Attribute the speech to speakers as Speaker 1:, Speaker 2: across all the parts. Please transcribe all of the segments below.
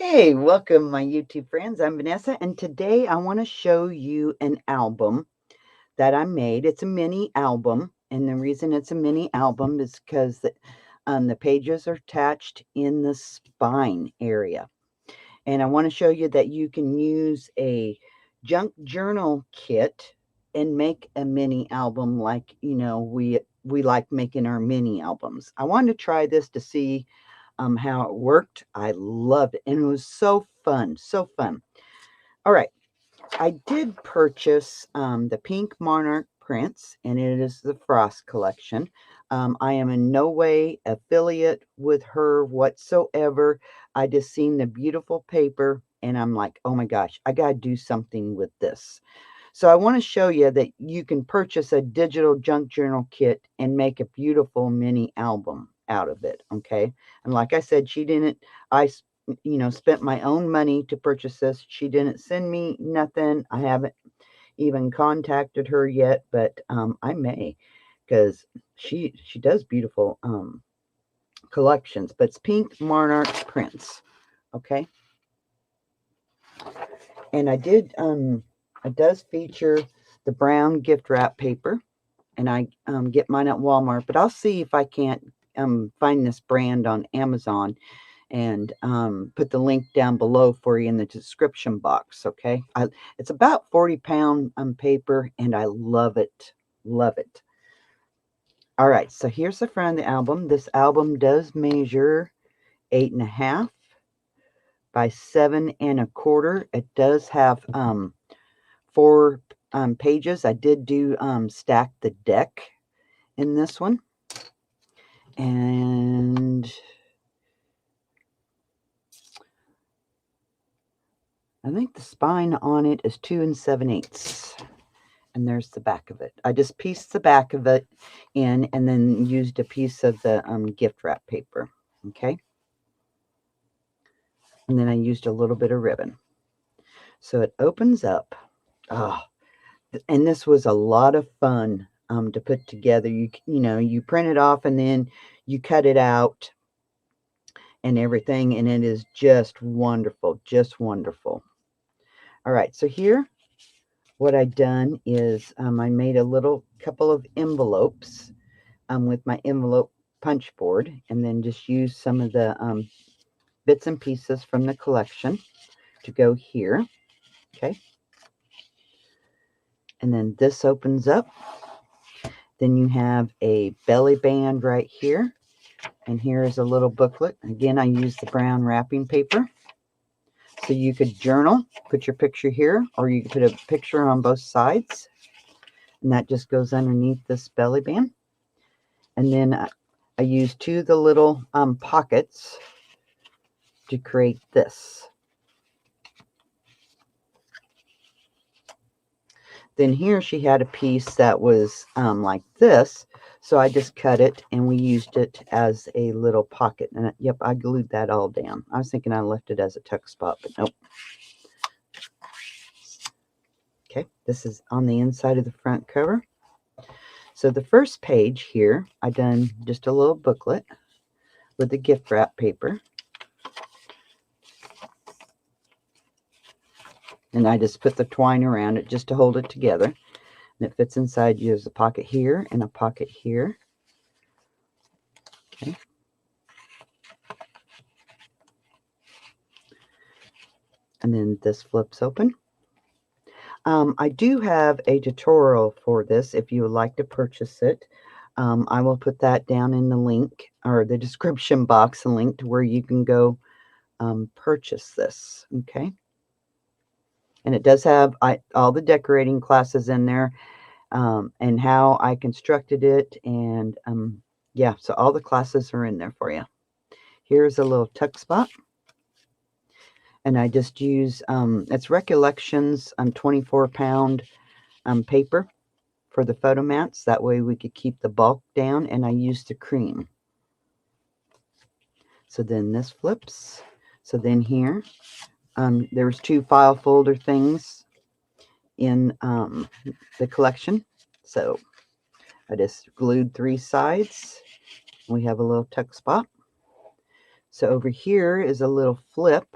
Speaker 1: Hey, welcome my YouTube friends. I'm Vanessa, and today I want to show you an album that I made. It's a mini album, and the reason it's a mini album is because the pages are attached in the spine area. And I want to show you that you can use a junk journal kit and make a mini album like, we like making our mini albums. I wanted to try this to see how it worked. I loved it, and it was so fun, so fun. All right, I did purchase the Pink Monarch Prints, and it is the Frost collection. I am in no way affiliate with her whatsoever. I just seen the beautiful paper, and I'm like, oh my gosh, I got to do something with this. So I want to show you that you can purchase a digital junk journal kit and make a beautiful mini album out of it. Okay. And like I said, I, spent my own money to purchase this. She didn't send me nothing. I haven't even contacted her yet, but I may, because she does beautiful collections. But it's Pink Monarch Prints. Okay. And it does feature the brown gift wrap paper, and I get mine at Walmart, but I'll see if I can't find this brand on Amazon and put the link down below for you in the description box. Okay, it's about 40-pound paper, and I love it, love it. All right, so here's the front of the album. This album does measure 8.5 by 7.25. It does have 4 pages. I did do stack the deck in this one, and I think the spine on it is 2 7/8, and there's the back of it. I just pieced the back of it in and then used a piece of the gift wrap paper. Okay, and then I used a little bit of ribbon, so it opens up. Oh, and this was a lot of fun to put together. You print it off and then you cut it out and everything, and it is just wonderful, just wonderful. All right, so here what I done is I made a little couple of envelopes with my envelope punch board, and then just used some of the bits and pieces from the collection to go here. Okay, and then this opens up. Then you have a belly band right here, and here is a little booklet. Again, I used the brown wrapping paper. So you could journal, put your picture here, or you could put a picture on both sides. And that just goes underneath this belly band. And then I used 2 of the little pockets to create this. Then here she had a piece that was like this. So I just cut it and we used it as a little pocket. And yep, I glued that all down. I was thinking I left it as a tuck spot, but nope. Okay, this is on the inside of the front cover. So the first page here, I done just a little booklet with the gift wrap paper. And I just put the twine around it just to hold it together. And it fits inside. There's a pocket here and a pocket here. Okay. And then this flips open. I do have a tutorial for this if you would like to purchase it. I will put that down in the link or the description box, a link to where you can go purchase this. Okay. And it does have all the decorating classes in there and how I constructed it. And yeah, so all the classes are in there for you. Here's a little tuck spot. And I just use, it's Recollections on 24-pound paper for the photo mats. That way we could keep the bulk down, and I used the cream. So then this flips. So then here, there's 2 file folder things in the collection. So I just glued 3 sides. We have a little tuck spot. So over here is a little flip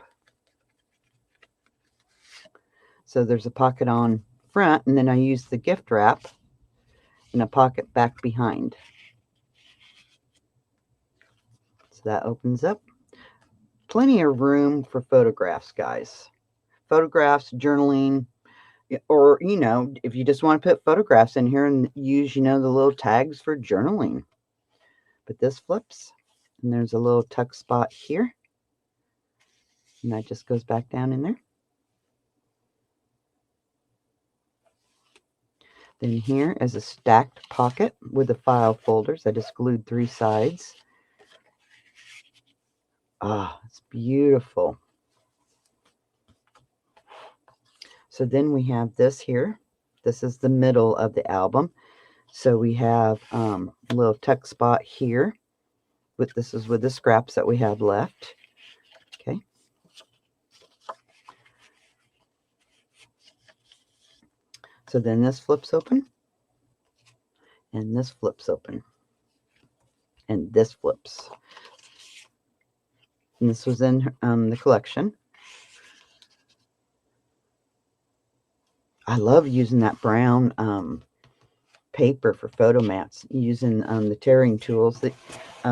Speaker 1: So there's a pocket on front, and then I use the gift wrap and a pocket back behind. So that opens up. Plenty of room for photographs, guys. Photographs, journaling, or, you know, if you just want to put photographs in here and use, you know, the little tags for journaling. But this flips, and there's a little tuck spot here. And that just goes back down in there. Then here is a stacked pocket with the file folders. I just glued 3 sides. Ah, it's beautiful. So then we have this here. This is the middle of the album. So we have a little tuck spot here. This is with the scraps that we have left. Okay. So then this flips open. And this flips open. And this flips. And this was in the collection. I love using that brown paper for photo mats, using the tearing tools.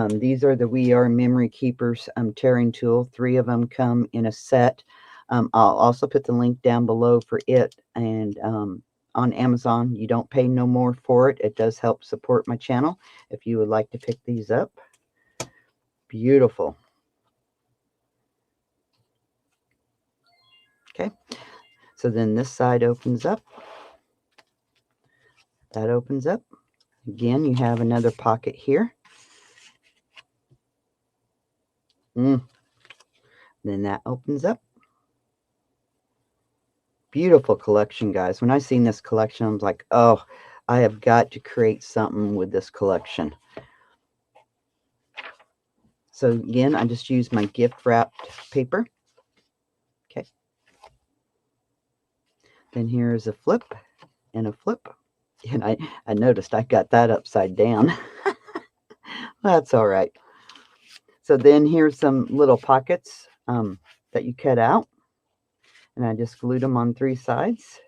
Speaker 1: These are the We Are Memory Keepers tearing tool. 3 of them come in a set. I'll also put the link down below for it. And on Amazon, you don't pay no more for it. It does help support my channel if you would like to pick these up. Beautiful. Okay. So then this side opens up. That opens up. Again, you have another pocket here. Then that opens up. Beautiful collection, guys. When I seen this collection, I was like, oh, I have got to create something with this collection. So again, I just used my gift wrapped paper. Okay. Then here's a flip and a flip. And I noticed I got that upside down. That's all right. So then here's some little pockets that you cut out. And I just glued them on 3 sides.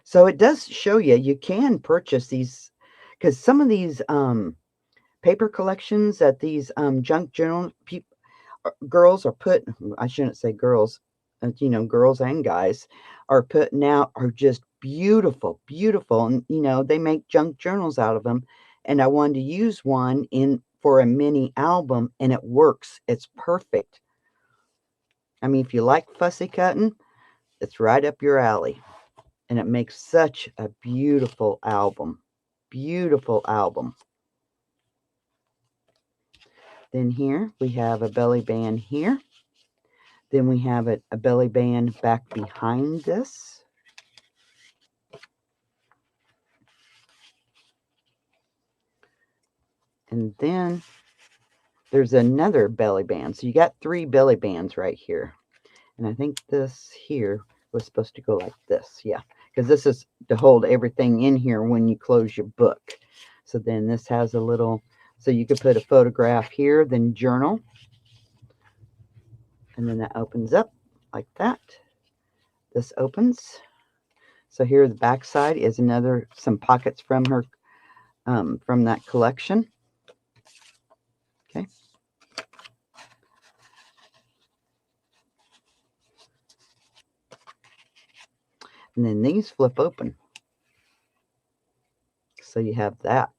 Speaker 1: So it does show you can purchase these, because some of these paper collections that these junk journal girls are putting, I shouldn't say girls, you know, girls and guys are putting out are just beautiful, beautiful. And, you know, they make junk journals out of them. And I wanted to use one for a mini album, and it works. It's perfect. I mean, if you like fussy cutting, it's right up your alley. And it makes such a beautiful album. Beautiful album. Then here we have a belly band here. Then we have a belly band back behind this. And then there's another belly band. So you got 3 belly bands right here. And I think this here was supposed to go like this. Yeah, because this is to hold everything in here when you close your book. So then this has a little, so you could put a photograph here, then journal. And then that opens up like that. This opens. So here the back side is some pockets from her, from that collection. Okay. And then these flip open. So you have that.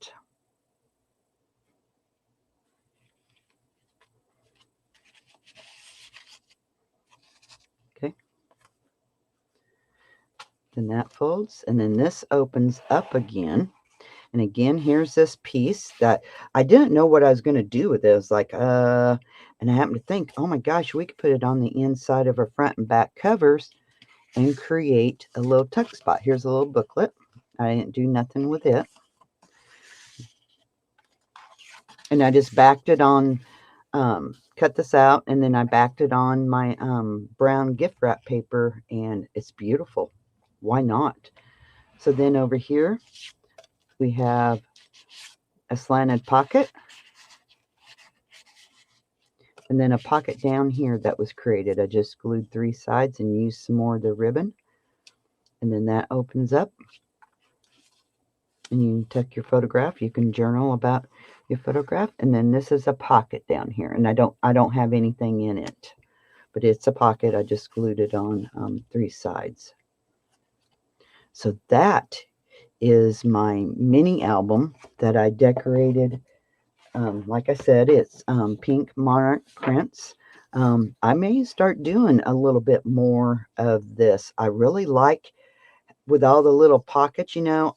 Speaker 1: Okay. Then that folds, and then this opens up again. And again, here's this piece that I didn't know what I was going to do with it. I was like, and I happened to think, oh my gosh, we could put it on the inside of our front and back covers and create a little tuck spot. Here's a little booklet. I didn't do nothing with it. And I just backed it on, cut this out, and then I backed it on my brown gift wrap paper, and it's beautiful. Why not? So then over here, we have a slanted pocket. And then a pocket down here that was created. I just glued 3 sides and used some more of the ribbon. And then that opens up. And you can tuck your photograph. You can journal about your photograph. And then this is a pocket down here. And I don't have anything in it. But it's a pocket. I just glued it on 3 sides. So that is my mini album that I decorated. Like I said, it's Pink Monarch Prints. I may start doing a little bit more of this. I really like, with all the little pockets, you know,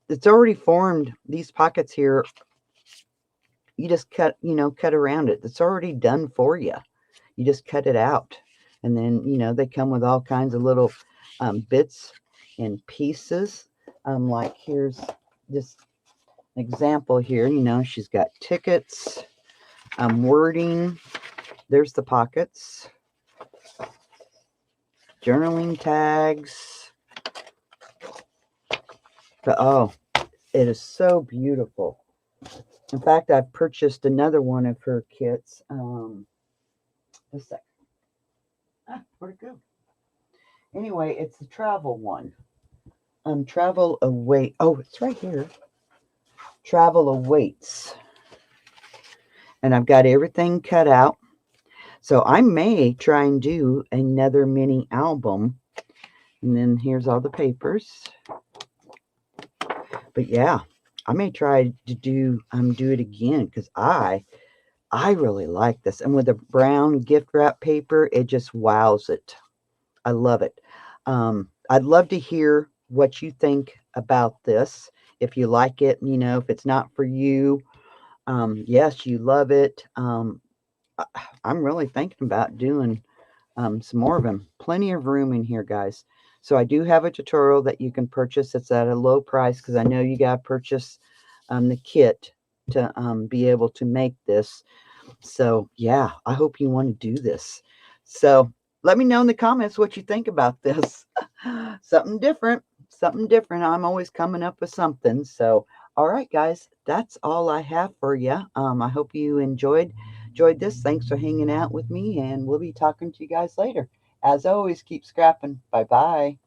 Speaker 1: it's already formed. These pockets here, you just cut around it. It's already done for you. You just cut it out. And then, you know, they come with all kinds of little bits and pieces. Like here's this example here. You know, she's got tickets, wording. There's the pockets, journaling tags. But oh, it is so beautiful. In fact, I've purchased another one of her kits. A sec. Where'd it go? Anyway, it's the travel one. Travel away. Oh, it's right here. Travel awaits. And I've got everything cut out. So I may try and do another mini album. And then here's all the papers. But yeah, I may try to do it again because I really like this. And with the brown gift wrap paper, it just wows it. I love it. I'd love to hear what you think about this. If you like it, you know, if it's not for you, yes, you love it. I'm really thinking about doing some more of them. Plenty of room in here, guys. So I do have a tutorial that you can purchase. It's at a low price because I know you got to purchase the kit to be able to make this. So yeah, I hope you want to do this. So let me know in the comments what you think about this. Something different. I'm always coming up with something. So all right, guys, that's all I have for you. I hope you enjoyed this. Thanks for hanging out with me, and we'll be talking to you guys later. As always, keep scrapping. Bye bye.